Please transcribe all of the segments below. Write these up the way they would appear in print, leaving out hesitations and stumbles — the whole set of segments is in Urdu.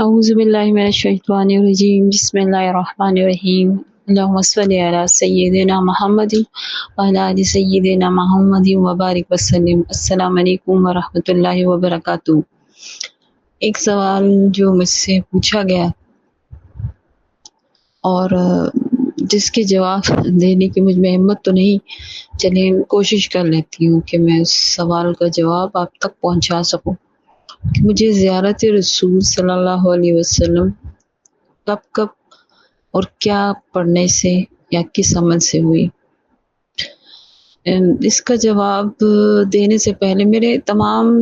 أعوذ بالله من الشيطان الرجيم بسم الله الرحمن الرحيم اللهم صل على سيدنا محمد وعلى آل سيدنا محمد وبارک وسلم۔ السلام علیکم ورحمۃ اللہ وبرکاتہ۔ ایک سوال جو مجھ سے پوچھا گیا اور جس کے جواب دینے کی مجھ میں ہمت تو نہیں، چلیں کوشش کر لیتی ہوں کہ میں اس سوال کا جواب آپ تک پہنچا سکوں کہ مجھے زیارت رسول صلی اللہ علیہ وسلم کب کب اور کیا پڑھنے سے یا کس عمل سے ہوئی۔ اس کا جواب دینے سے پہلے، میرے تمام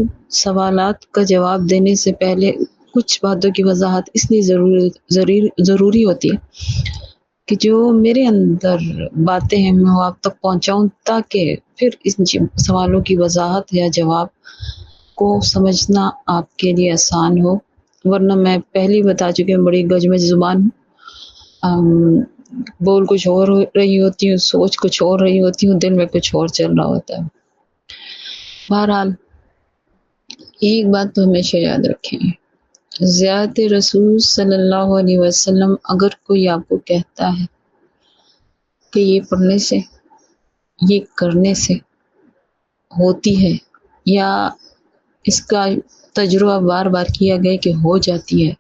سوالات کا جواب دینے سے پہلے کچھ باتوں کی وضاحت اس لیے ضروری ہوتی ہے کہ جو میرے اندر باتیں ہیں میں وہ آپ تک پہنچاؤں، تاکہ پھر ان سوالوں کی وضاحت یا جواب کو سمجھنا آپ کے لیے آسان ہو۔ ورنہ میں پہلے بتا چکی ہوں، بڑی گجمج زبان ہوں، بول کچھ اور رہی ہوتی ہوں، سوچ کچھ اور رہی ہوتی ہوں، دل میں کچھ اور چل رہا ہوتا ہے۔ بہرحال ایک بات تو ہمیشہ یاد رکھیں، زیارت رسول صلی اللہ علیہ وسلم اگر کوئی آپ کو کہتا ہے کہ یہ پڑھنے سے، یہ کرنے سے ہوتی ہے، یا اس کا تجربہ بار بار کیا گیا کہ ہو جاتی ہے،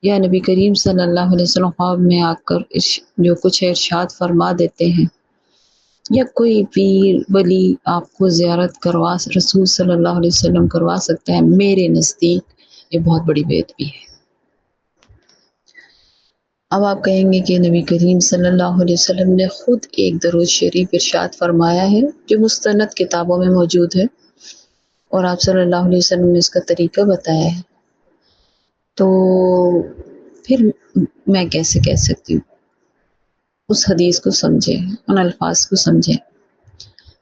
یا نبی کریم صلی اللہ علیہ وسلم خواب میں آ کر جو کچھ ارشاد فرما دیتے ہیں، یا کوئی پیر ولی آپ کو زیارت رسول صلی اللہ علیہ وسلم کروا سکتا ہے، میرے نزدیک یہ بہت بڑی بے ادبی ہے۔ اب آپ کہیں گے کہ نبی کریم صلی اللہ علیہ وسلم نے خود ایک درود شریف ارشاد فرمایا ہے جو مستند کتابوں میں موجود ہے، اور آپ صلی اللہ علیہ وسلم نے اس کا طریقہ بتایا ہے، تو پھر میں کیسے کہہ سکتی ہوں؟ اس حدیث کو سمجھیں، ان الفاظ کو سمجھیں۔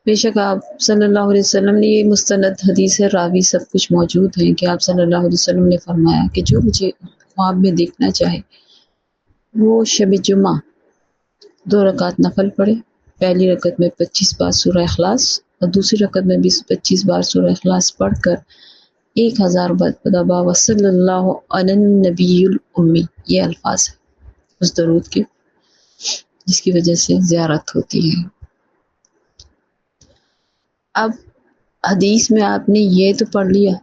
بے شک آپ صلی اللہ علیہ وسلم نے، یہ مستند حدیث ہے، راوی سب کچھ موجود ہے، کہ آپ صلی اللہ علیہ وسلم نے فرمایا کہ جو مجھے خواب میں دیکھنا چاہے وہ شب جمعہ 2 رکعت نفل پڑھے، پہلی رکعت میں 25 بار سورہ اخلاص اور دوسری رکعت میں بھی 25 بار سورہ اخلاص پڑھ کر 1000 مرتبہ وصلی اللہ علی النبی الامی، یہ الفاظ ہیں اس درود کے، جس کی وجہ سے زیارت ہوتی ہے۔ اب حدیث میں آپ نے یہ تو پڑھ لیا،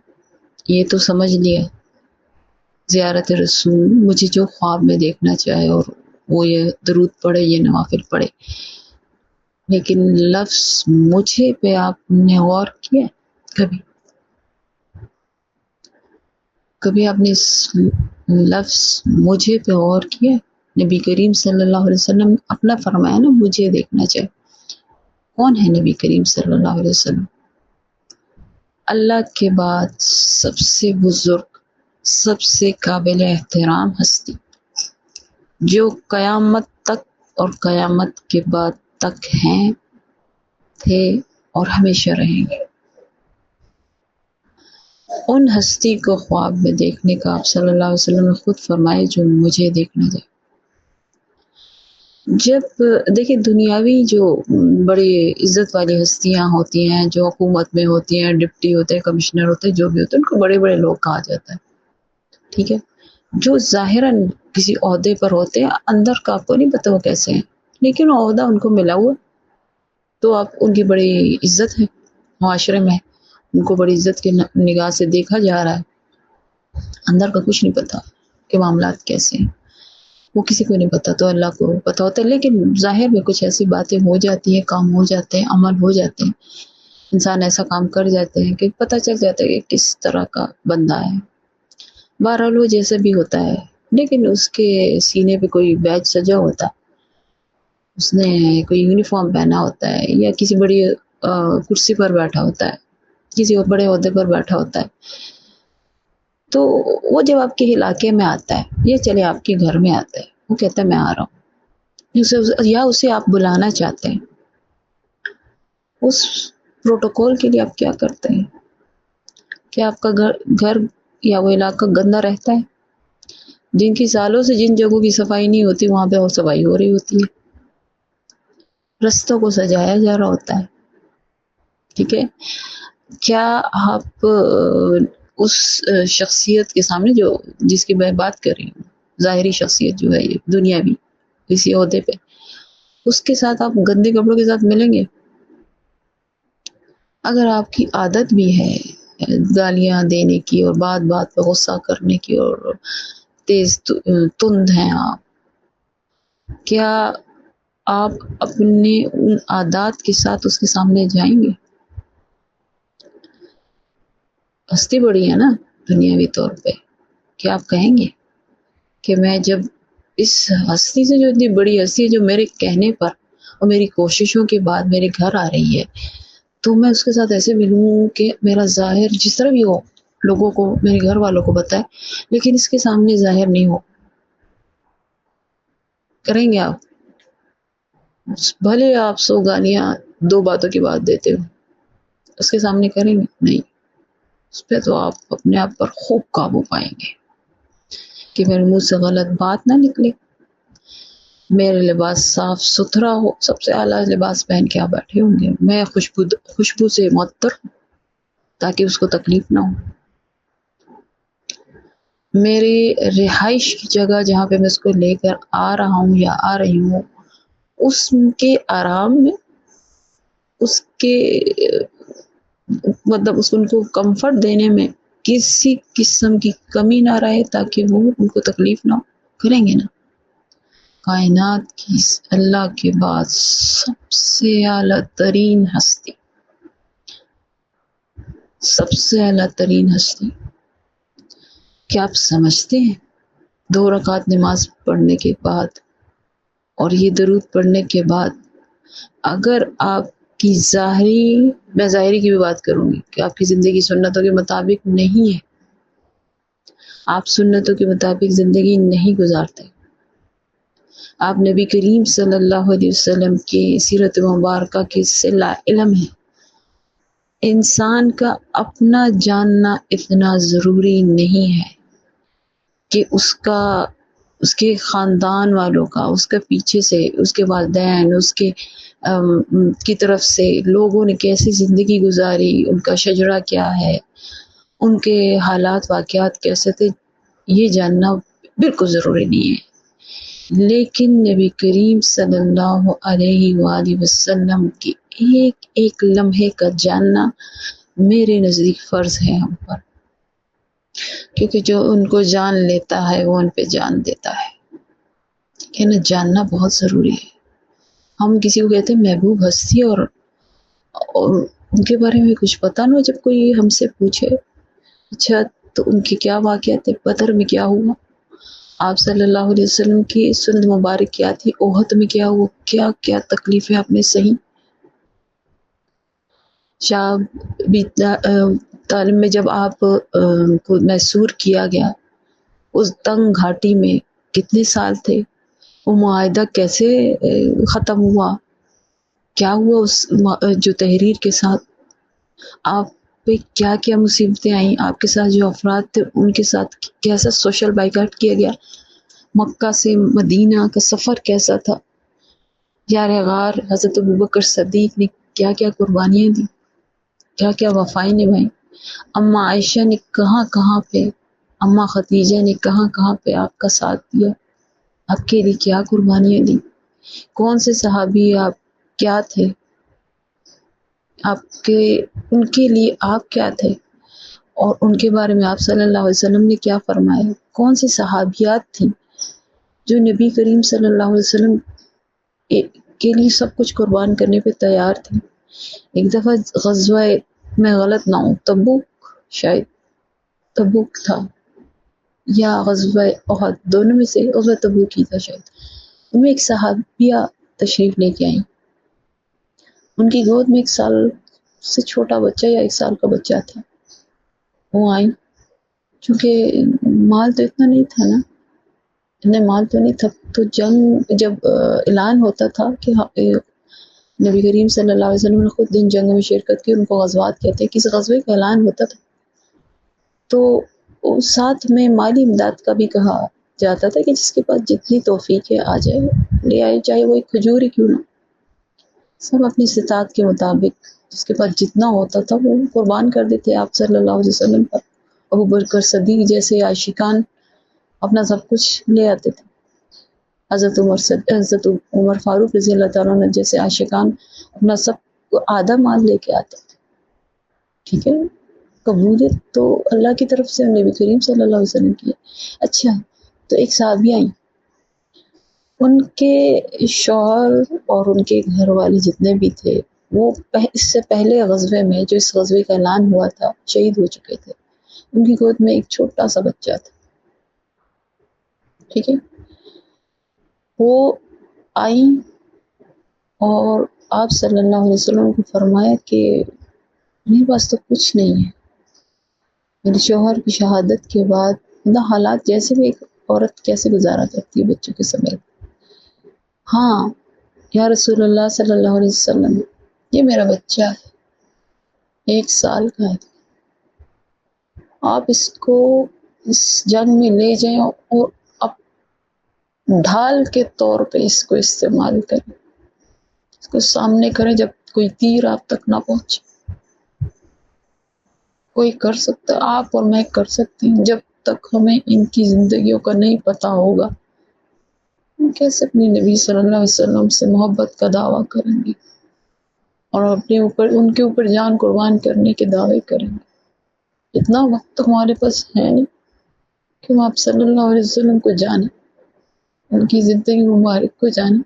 یہ تو سمجھ لیا، زیارت رسول مجھے جو خواب میں دیکھنا چاہے اور وہ یہ درود پڑھے، یہ نوافل پڑھے، لیکن لفظ مجھے پہ آپ نے غور کیا؟ کبھی آپ نے اس لفظ مجھے پہ غور کیا؟ نبی کریم صلی اللہ علیہ وسلم اپنا فرمایا نا، مجھے دیکھنا چاہے۔ کون ہے نبی کریم صلی اللہ علیہ وسلم؟ اللہ کے بعد سب سے بزرگ، سب سے قابل احترام ہستی، جو قیامت تک اور قیامت کے بعد تک ہیں، تھے اور ہمیشہ رہیں گے۔ ان ہستی کو خواب میں دیکھنے کا آپ صلی اللہ علیہ وسلم نے خود فرمائے جو مجھے دیکھنا چاہے۔ جب دیکھیں دنیاوی جو بڑی عزت والی ہستیاں ہوتی ہیں، جو حکومت میں ہوتی ہیں، ڈپٹی ہوتے ہیں، کمشنر ہوتے ہیں، جو بھی ہوتے ہیں، ان کو بڑے بڑے لوگ کہا جاتا ہے، ٹھیک ہے، جو ظاہراً کسی عہدے پر ہوتے ہیں، اندر کا آپ کو نہیں پتا وہ کیسے ہیں، لیکن عہدہ ان کو ملا ہوا تو آپ ان کی بڑی عزت ہے معاشرے میں، ان کو بڑی عزت کی نگاہ سے دیکھا جا رہا ہے، اندر کا کچھ نہیں پتا کہ معاملات کیسے ہیں، وہ کسی کو نہیں پتا، تو اللہ کو پتا ہوتا ہے، لیکن ظاہر میں کچھ ایسی باتیں ہو جاتی ہیں، کام ہو جاتے ہیں، عمل ہو جاتے ہیں، انسان ایسا کام کر جاتے ہیں کہ پتہ چل جاتا ہے کہ کس طرح کا بندہ ہے۔ بہرحال وہ جیسا بھی ہوتا ہے، لیکن اس کے سینے پہ کوئی بیج سجا ہوتا ہے، اس نے کوئی یونیفارم پہنا ہوتا ہے، یا کسی بڑی کرسی پر بیٹھا ہوتا ہے، کسی بڑے عہدے پر بیٹھا ہوتا ہے، تو وہ جب آپ کے علاقے میں آتا ہے، یا چلے آپ کے گھر میں آتا ہے، وہ کہتا ہے میں آ رہا ہوں، یا اسے آپ بلانا چاہتے ہیں، اس پروٹوکول کے لیے آپ کیا کرتے ہیں؟ کیا آپ کا گھر یا وہ علاقہ گندا رہتا ہے؟ جن کی سالوں سے جن جگہوں کی صفائی نہیں ہوتی وہاں پہ اور صفائی ہو رہی ہوتی ہے، رستوں کو سجایا جا رہا ہوتا ہے، ٹھیک ہے، کیا آپ اس شخصیت کے سامنے جو جس کی میں بات کر رہی ہوں، ظاہری شخصیت جو ہے یہ دنیاوی کسی عہدے پہ، اس کے ساتھ آپ گندے کپڑوں کے ساتھ ملیں گے؟ اگر آپ کی عادت بھی ہے گالیاں دینے کی اور بات بات پہ غصہ کرنے کی اور تیز تند ہیں آپ، کیا آپ اپنے ان عادات کے ساتھ اس کے سامنے جائیں گے؟ ہستی بڑی ہے نا دنیاوی طور پہ، کیا آپ کہیں گے کہ میں جب اس ہستی سے، جو اتنی بڑی ہستی ہے جو میرے کہنے پر اور میری کوششوں کے بعد میرے گھر آ رہی ہے، تو میں اس کے ساتھ ایسے ملوں کہ میرا ظاہر جس طرح بھی ہو لوگوں کو، میرے گھر والوں کو بتائے، لیکن اس کے سامنے ظاہر نہیں ہو؟ کریں گے آپ؟ بھلے آپ 100 گالیاں 2 باتوں کی بات دیتے ہو، اس کے سامنے کریں گے؟ نہیں، اس پہ تو آپ اپنے آپ پر خوب قابو پائیں گے کہ میرے منہ سے غلط بات نہ نکلے، میرے لباس صاف ستھرا ہو، سب سے اعلیٰ لباس پہن کے آپ بیٹھے ہوں گے، میں خوشبو سے معطر ہوں تاکہ اس کو تکلیف نہ ہو، میری رہائش کی جگہ جہاں پہ میں اس کو لے کر آ رہا ہوں یا آ رہی ہوں، اس کے آرام میں، اس کے مطلب اس کو ان کو کمفرٹ دینے میں کسی قسم کی کمی نہ رہے تاکہ وہ ان کو تکلیف نہ ہو، کریں گے نا؟ کائنات کی اللہ کے بعد سب سے اعلیٰ ترین ہستی، سب سے اعلیٰ ترین ہستی، کیا آپ سمجھتے ہیں 2 رکعت نماز پڑھنے کے بعد اور یہ درود پڑھنے کے بعد اگر آپ کی میں ظاہری کی بھی بات کروں گی کہ آپ کی زندگی سنتوں کے مطابق نہیں ہے، آپ سنتوں کے مطابق زندگی نہیں گزارتے، آپ نبی کریم صلی اللہ علیہ وسلم کی سیرت مبارکہ کے سے لا علم ہے، انسان کا اپنا جاننا اتنا ضروری نہیں ہے کہ اس کے خاندان والوں کا، اس کے پیچھے سے اس کے والدین، اس کے کی طرف سے لوگوں نے کیسی زندگی گزاری، ان کا شجرہ کیا ہے، ان کے حالات واقعات کیسے تھے، یہ جاننا بالکل ضروری نہیں ہے، لیکن نبی کریم صلی اللہ علیہ وآلہ وسلم کی ایک ایک لمحے کا جاننا میرے نزدیک فرض ہے ہم پر، کیونکہ جو ان کو جان لیتا ہے وہ ان پہ جان دیتا ہے، ٹھیک ہے نا؟ جاننا بہت ضروری ہے۔ ہم کسی کو کہتے ہیں محبوب ہستی اور ان کے بارے میں کچھ پتہ نہ ہو، جب کوئی ہم سے پوچھے اچھا تو ان کے کیا واقعات تھے، بدر میں کیا ہوا، آپ صلی اللہ علیہ وسلم کی سنت مبارک کیا تھی، احد میں کیا ہوا، کیا کیا تکلیفیں آپ نے سہی، طالب میں جب آپ کو محصور کیا گیا اس تنگ گھاٹی میں کتنے سال تھے، وہ معاہدہ کیسے ختم ہوا، کیا ہوا اس جو تحریر کے ساتھ، آپ پہ کیا کیا مصیبتیں آئیں، آپ کے ساتھ جو افراد تھے ان کے ساتھ کیسا سوشل بائیکاٹ کیا گیا، مکہ سے مدینہ کا سفر کیسا تھا، یار غار حضرت ابوبکر صدیق نے کیا کیا قربانیاں دی، کیا کیا وفائیں نبھائیں، اماں عائشہ نے کہاں کہاں پہ، اماں خدیجہ نے کہاں کہاں پہ آپ کا ساتھ دیا، آپ کے لیے کیا قربانیاں دی، کون سے صحابی آپ کیا تھے، ان کے لیے آپ کیا تھے، اور ان کے بارے میں آپ صلی اللہ علیہ وسلم نے کیا فرمایا، کون سی صحابیات تھیں جو نبی کریم صلی اللہ علیہ وسلم کے لیے سب کچھ قربان کرنے پہ تیار تھیں۔ ایک دفعہ غزوہ میں غلط نہ ہوں شاید تبوک تھا یا غزوہ احد، دونوں میں سے غزوہ تبوک ہی تھا شاید، ان میں ایک صحابیہ تشریف لے کے آئیں، ان کی گود میں 1 سال سے چھوٹا بچہ یا 1 سال کا بچہ تھا، وہ آئیں، چونکہ مال تو اتنا نہیں تھا نا، اتنا مال تو نہیں تھا، تو جنگ جب اعلان ہوتا تھا کہ نبی کریم صلی اللہ علیہ وسلم نے خود ان جنگوں میں شرکت کی، ان کو غزوات کہتے ہیں، کسی غزوے کا اعلان ہوتا تھا تو ساتھ میں مالی امداد کا بھی کہا جاتا تھا کہ جس کے پاس جتنی توفیق ہے آ جائے لے آئے، چاہے وہ ایک کھجور ہی کیوں نہ، سب اپنی استطاعت کے مطابق جس کے پاس جتنا ہوتا تھا وہ قربان کر دیتے آپ صلی اللہ علیہ وسلم پر، ابو بکر صدیق جیسے عاشقان اپنا سب کچھ لے آتے تھے، حضرت عمر فاروق رضی اللہ تعالیٰ عنہ جیسے عاشقان اپنا سب آدھا مال لے کے آتے تھے. ٹھیک ہے، قبولیت تو اللہ کی طرف سے نبی کریم صلی اللہ علیہ وسلم کی ہے. اچھا، تو ایک صحابی آئی، ان کے شوہر اور ان کے گھر والے جتنے بھی تھے وہ اس سے پہلے غزوے میں، جو اس غزوے کا اعلان ہوا تھا، شہید ہو چکے تھے. ان کی گود میں ایک چھوٹا سا بچہ تھا. ٹھیک ہے، وہ آئی اور آپ صلی اللہ علیہ وسلم کو فرمایا کہ میرے پاس تو کچھ نہیں ہے. میرے شوہر کی شہادت کے بعد حالات جیسے بھی ایک عورت کیسے گزارا کرتی ہے بچوں کے سمیت. ہاں یا رسول اللہ صلی اللہ علیہ وسلم، یہ میرا بچہ ہے، 1 سال کا ہے، آپ اس کو اس جنگ میں لے جائیں اور اب ڈھال کے طور پہ اس کو استعمال کریں، اس کو سامنے کریں جب کوئی تیر آپ تک نہ پہنچے. کوئی کر سکتا، آپ اور میں کر سکتے ہیں. جب تک ہمیں ان کی زندگیوں کا نہیں پتا ہوگا، ہم کیسے اپنی نبی صلی اللہ علیہ وسلم سے محبت کا دعویٰ کریں گے اور ان کے اوپر جان قربان کرنے کے دعوے کریں گے. اتنا وقت تو ہمارے پاس ہے نہیں کہ ہم آپ صلی اللہ علیہ وسلم کو جانیں، ان کی زندگی مبارک کو جانیں.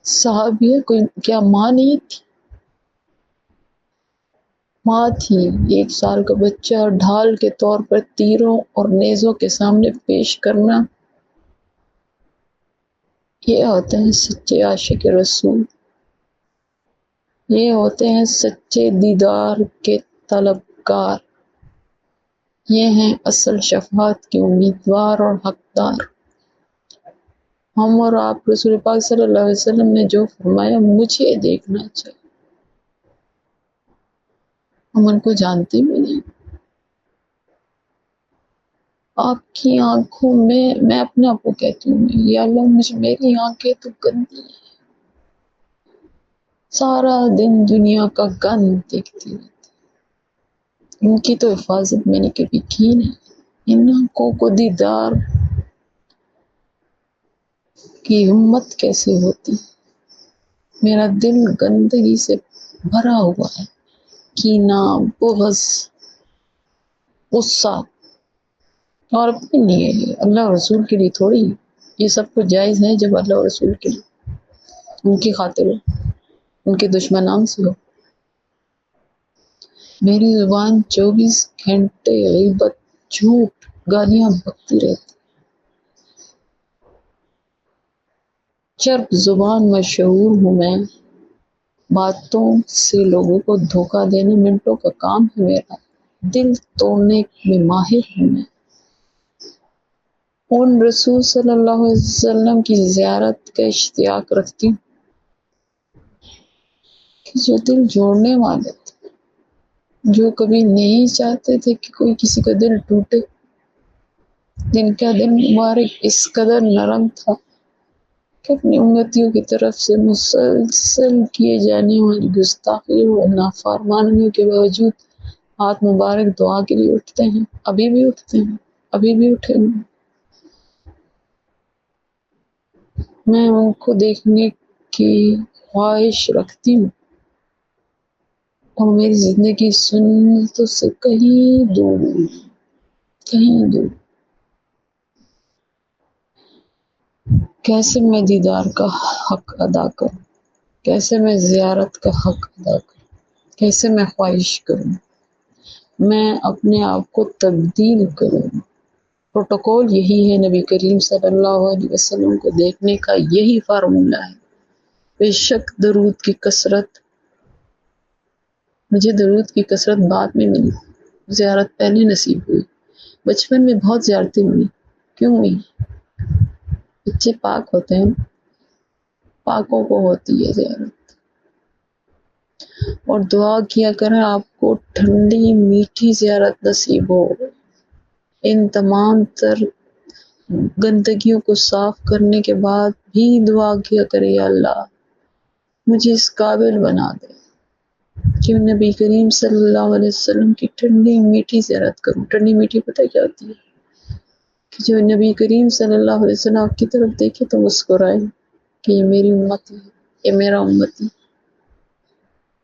صحابیہ کوئی کیا ماں نہیں تھی؟ ماں تھی. 1 سال کا بچہ ڈھال کے طور پر تیروں اور نیزوں کے سامنے پیش کرنا، یہ ہوتے ہیں سچے عاشق رسول، یہ ہوتے ہیں سچے دیدار کے طلبگار، یہ ہیں اصل شفاعت کے امیدوار اور حقدار. ہم اور آپ رسول پاک صلی اللہ علیہ وسلم نے جو فرمایا مجھے دیکھنا چاہیے. ہم ان کو جانتے بھی نہیں. آپ کی آنکھوں میں اپنے آپ کو کہتی ہوں، یا اللہ میری آنکھیں تو گندی ہیں، سارا دن دنیا کا گند دیکھتی رہتی. ان کی تو حفاظت میں نے کبھی کی نہیں. ان آنکھوں کو دیدار کی ہمت کیسے ہوتی؟ میرا دل گندگی سے بھرا ہوا ہے، کینہ، بغض، غصہ، اور اپنے لیے، اللہ اور رسول کے لیے تھوڑی. یہ سب کچھ جائز ہے جب اللہ اور رسول کے لیے، ان کی خاطر ہو، ان کے دشمنان سے ہو. میری زبان 24 گھنٹے غیبت، جھوٹ، گالیاں بکتی رہتی. چرب زبان مشہور ہوں میں، باتوں سے لوگوں کو دھوکہ دینا منٹوں کا کام ہے میرا. دل توڑنے میں ماہر ہوں میں. ان رسول صلی اللہ علیہ وسلم کی زیارت کا اشتیاق رکھتی ہوں کہ جو دل جوڑنے والے تھے، جو کبھی نہیں چاہتے تھے کہ کوئی کسی کا دل ٹوٹے، جن کا دل مبارک اس قدر نرم تھا کہ اپنی امتیوں کی طرف سے مسلسل کیے جانے والی گستاخیوں اور نافرمانیوں کے باوجود ہاتھ مبارک دعا کے لیے اٹھتے ہیں. ابھی بھی اٹھتے ہیں، ابھی بھی اٹھے ہیں. میں ان کو دیکھنے کی خواہش رکھتی ہوں اور میری زندگی سنتوں سے کہیں دور، کہیں دور. کیسے میں دیدار کا حق ادا کروں، کیسے میں زیارت کا حق ادا کروں، کیسے میں خواہش کروں، میں اپنے آپ کو تبدیل کروں. پروٹوکول یہی ہے، نبی کریم صلی اللہ علیہ وسلم کو دیکھنے کا یہی فارمولہ ہے. بے شک درود کی کثرت، مجھے درود کی کثرت بعد میں ملی، زیارت پہلے نصیب ہوئی. بچپن میں بہت زیارتیں ہوئی. کیوں ہوئی؟ بچے پاک ہوتے ہیں، پاکوں کو ہوتی ہے زیارت. اور دعا کیا کریں آپ کو ٹھنڈی میٹھی زیارت نصیب ہو. ان تمام تر گندگیوں کو صاف کرنے کے بعد بھی دعا کیا کرے، یا اللہ مجھے اس قابل بنا دے کہ نبی کریم صلی اللہ علیہ وسلم کی ٹھنڈی میٹھی زیارت کروں. ٹھنڈی میٹھی پتہ کیا ہوتی ہے؟ کہ جو نبی کریم صلی اللہ علیہ وسلم آپ کی طرف دیکھے تو مسکرائے کہ یہ میری امت ہے، یہ میرا امتی،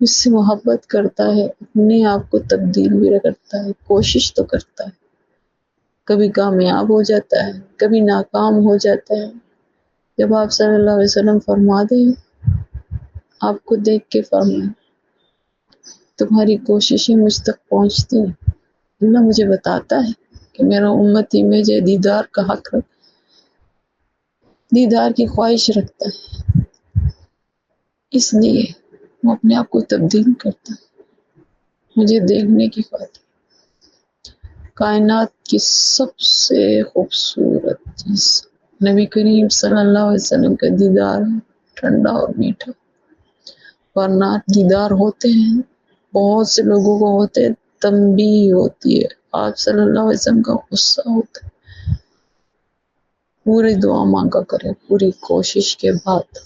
مجھ سے محبت کرتا ہے، اپنے آپ کو تبدیل بھی کرتا ہے، کوشش تو کرتا ہے، کبھی کامیاب ہو جاتا ہے، کبھی ناکام ہو جاتا ہے. جب آپ صلی اللہ علیہ وسلم فرما دیں، آپ کو دیکھ کے فرمائیں تمہاری کوششیں مجھ تک پہنچتی ہیں، اللہ مجھے بتاتا ہے کہ میرا امتی مجھے دیدار کا حق رکھ، دیدار کی خواہش رکھتا ہے، اس لیے وہ اپنے آپ کو تبدیل کرتا ہے مجھے دیکھنے کی خاطر. کائنات کی سب سے خوبصورت چیز نبی کریم صلی اللہ علیہ وسلم کا دیدار ہے، ٹھنڈا اور میٹھا. ورنہ دیدار ہوتے ہیں بہت سے لوگوں کو، ہوتے تنبیہ ہوتی ہے، آپ صلی اللہ علیہ وسلم کا غصہ ہوتا ہے. پوری دعا مانگا کریں، پوری کوشش کے بعد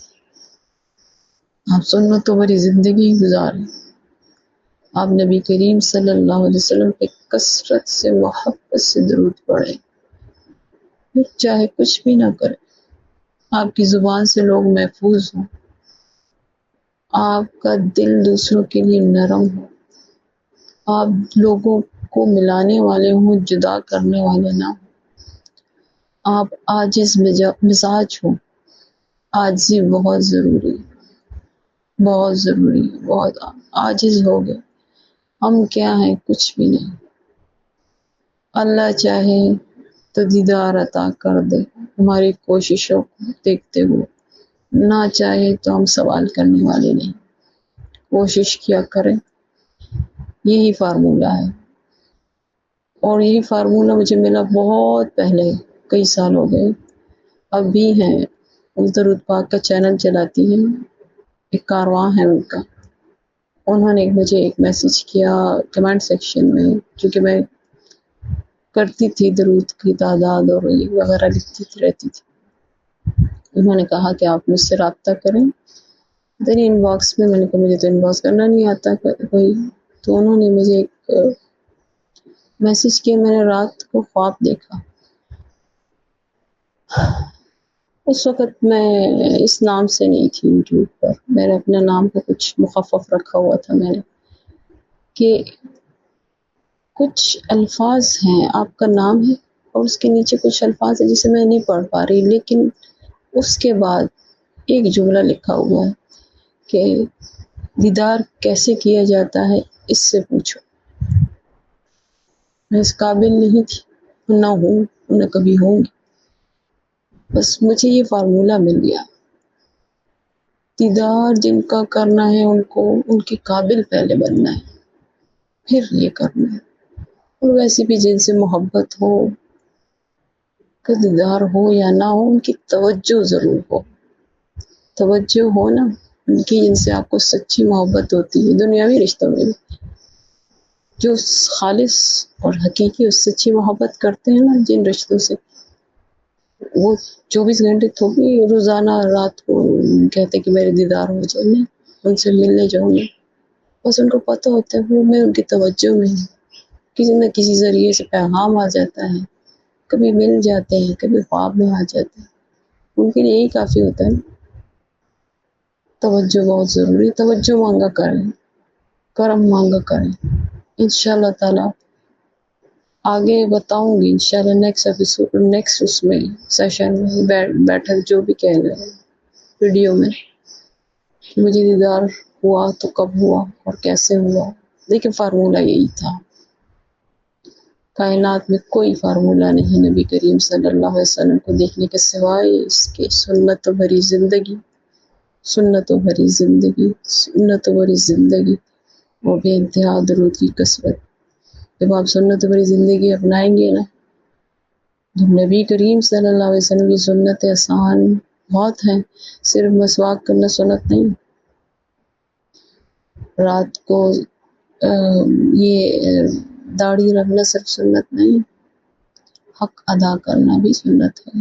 آپ سنتوں بھری زندگی گزاریں. آپ نبی کریم صلی اللہ علیہ وسلم پہ کثرت سے محبت سے درود پڑھیں، پھر چاہے کچھ بھی نہ کریں، آپ کی زبان سے لوگ محفوظ ہوں، آپ کا دل دوسروں کے لیے نرم ہو، آپ لوگوں کو ملانے والے ہوں، جدا کرنے والے نہ ہوں، آپ عاجز مزاج ہوں. عاجزی بہت ضروری ہے، بہت ضروری ہے، بہت. عاجز ہو گئے ہم کیا ہیں؟ کچھ بھی نہیں. اللہ چاہے تو دیدار عطا کر دے ہماری کوششوں کو دیکھتے ہوئے، نہ چاہے تو ہم سوال کرنے والے نہیں. کوشش کیا کریں، یہی فارمولہ ہے. اور یہی فارمولہ مجھے ملا بہت پہلے، کئی سال ہو گئے، اب بھی ہیں. درود پاک کا چینل چلاتی ہیں، ایک کارواں ہے ان کا. انہوں نے مجھے ایک میسج کیا کمنٹ سیکشن میں، کیونکہ میں کرتی تھی درود کی تعداد اور یہ وغیرہ لکھتی رہتی تھی. انہوں نے کہا کہ آپ مجھ سے رابطہ کریں. دین ان باکس میں نے کہا مجھے تو ان باکس کرنا نہیں آتا کوئی. تو انہوں نے مجھے ایک میسج کیا. میں نے رات کو خواب دیکھا. اس وقت میں اس نام سے نہیں تھی یوٹیوب پر، میں نے اپنے نام کو کچھ مخفف رکھا ہوا تھا میں نے، کہ کچھ الفاظ ہیں، آپ کا نام ہے اور اس کے نیچے کچھ الفاظ ہیں جسے میں نہیں پڑھ پا رہی، لیکن اس کے بعد ایک جملہ لکھا ہوا ہے کہ دیدار کیسے کیا جاتا ہے اس سے پوچھو. میں اس قابل نہیں تھی، نہ ہوں، نہ کبھی ہوں گی. بس مجھے یہ فارمولہ مل گیا. دیدار جن کا کرنا ہے ان کو ان کے قابل پہلے بننا ہے، پھر یہ کرنا ہے. اور ویسے بھی جن سے محبت ہو، کا دیدار ہو یا نہ ہو، ان کی توجہ ضرور ہو. توجہ ہو نا ان کی، جن سے آپ کو سچی محبت ہوتی ہے. دنیاوی رشتوں میں جو خالص اور حقیقی اور سچی محبت کرتے ہیں نا، جن رشتوں سے وہ 24 گھنٹے تھوڑی روزانہ رات کو کہتے کہ میرے دیدار ہو جائے، نہیں، ان سے ملنے جاؤں گے. بس ان کو پتہ ہوتا ہے وہ میں ان کی توجہ میں ہوں. کسی نہ کسی ذریعے سے پیغام آ جاتا ہے، کبھی مل جاتے ہیں، کبھی خواب میں آ جاتے ہیں. ان کے لیے یہی کافی ہوتا ہے. توجہ بہت ضروری. توجہ مانگا کریں، کرم مانگا کریں. انشاءاللہ تعالی آگے بتاؤں گی انشاءاللہ نیکسٹ ایپیسوڈ، نیکسٹ اس میں سیشن میں بیٹھک جو بھی کہہ رہے ہیں ویڈیو میں، کہ مجھے دیدار ہوا تو کب ہوا اور کیسے ہوا. لیکن فارمولہ یہی تھا. کائنات میں کوئی فارمولہ نہیں نبی کریم صلی اللہ علیہ وسلم کو دیکھنے کے سوائے اس کے سنتوں بھری زندگی، سنتوں بھری زندگی، سنتوں بھری زندگی، وہ بے انتہا درود کی کثرت. جب آپ سنتوں بھری زندگی اپنائیں گے نا، جب نبی کریم صلی اللہ علیہ وسلم کی سنتیں آسان بہت ہیں. صرف مسواک کرنا سنت نہیں، رات کو یہ داڑھی رکھنا صرف سنت نہیں، حق ادا کرنا بھی سنت ہے،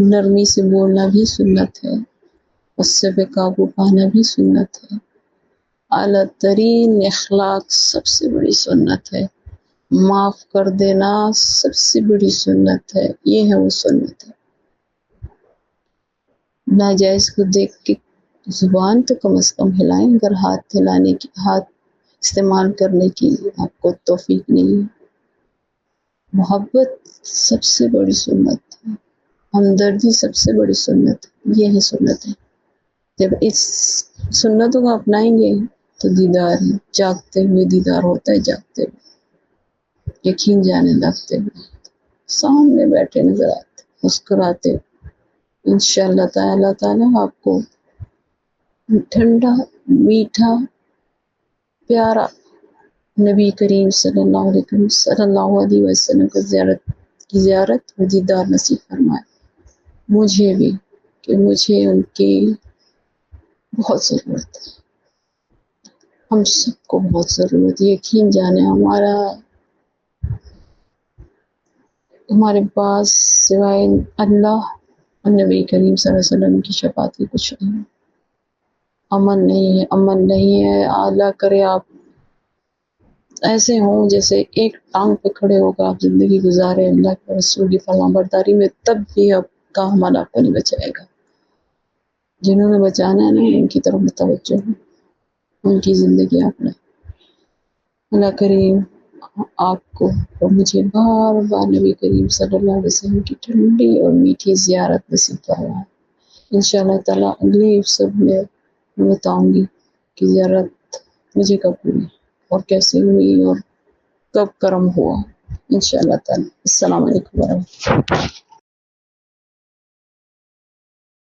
نرمی سے بولنا بھی سنت ہے، غصے پہ قابو پانا بھی سنت ہے. اعلیٰ ترین اخلاق سب سے بڑی سنت ہے، معاف کر دینا سب سے بڑی سنت ہے، یہ ہے وہ سنت ہے۔ ناجائز کو دیکھ کے زبان تو کم از کم ہلائیں، اگر ہاتھ ہلانے کی، ہاتھ استعمال کرنے کی آپ کو توفیق نہیں ہے۔ محبت سب سے بڑی سنت ہے، ہمدردی سب سے بڑی سنت ہے، یہ ہے سنت ہے۔ جب اس سنتوں کو اپنائیں گے تو دیدار ہے، جاگتے ہوئے دیدار ہوتا ہے، جاگتے ہوئے یقین جانے لگتے ہوئے سامنے بیٹھے نظر آتے، مسکراتے، انشاءاللہ تعالیٰ آپ کو ٹھنڈا، میٹھا، پیارا نبی کریم صلی اللہ علیہ وسلم کی زیارت اور دیدار نصیب فرمائے مجھے بھی، کہ مجھے ان کی بہت ضرورت ہے، ہم سب کو بہت ضرورت ہے۔ یقین جانے ہمارے پاس سوائے اللہ اور نبی کریم صلی اللہ علیہ وسلم کی شفاعت کی کچھ نہیں ہے، امن نہیں ہے۔ اللہ کرے آپ ایسے ہوں جیسے ایک ٹانگ پہ کھڑے ہو کر آپ زندگی گزارے اللہ کے رسول کی فرمان برداری میں، تب بھی آپ کا عمل آپ کو نہیں بچائے گا۔ جنہوں نے بچانا ہے نا، ان کی طرف متوجہ ہوں، ان کی زندگی آپ نے۔ اللہ کریم آپ کو اور مجھے بار بار نبی کریم صلی اللہ علیہ وسلم کی ٹھنڈی اور میٹھی زیارت نصیب فرمائے۔ انشاءاللہ تعالیٰ اگلی ایپیسوڈ میں بتاؤں گی کہ زیارت مجھے کب ہوئی اور کیسے ہوئی اور کب کرم ہوا، انشاءاللہ تعالیٰ۔ السلام علیکم ورحمۃ اللہ۔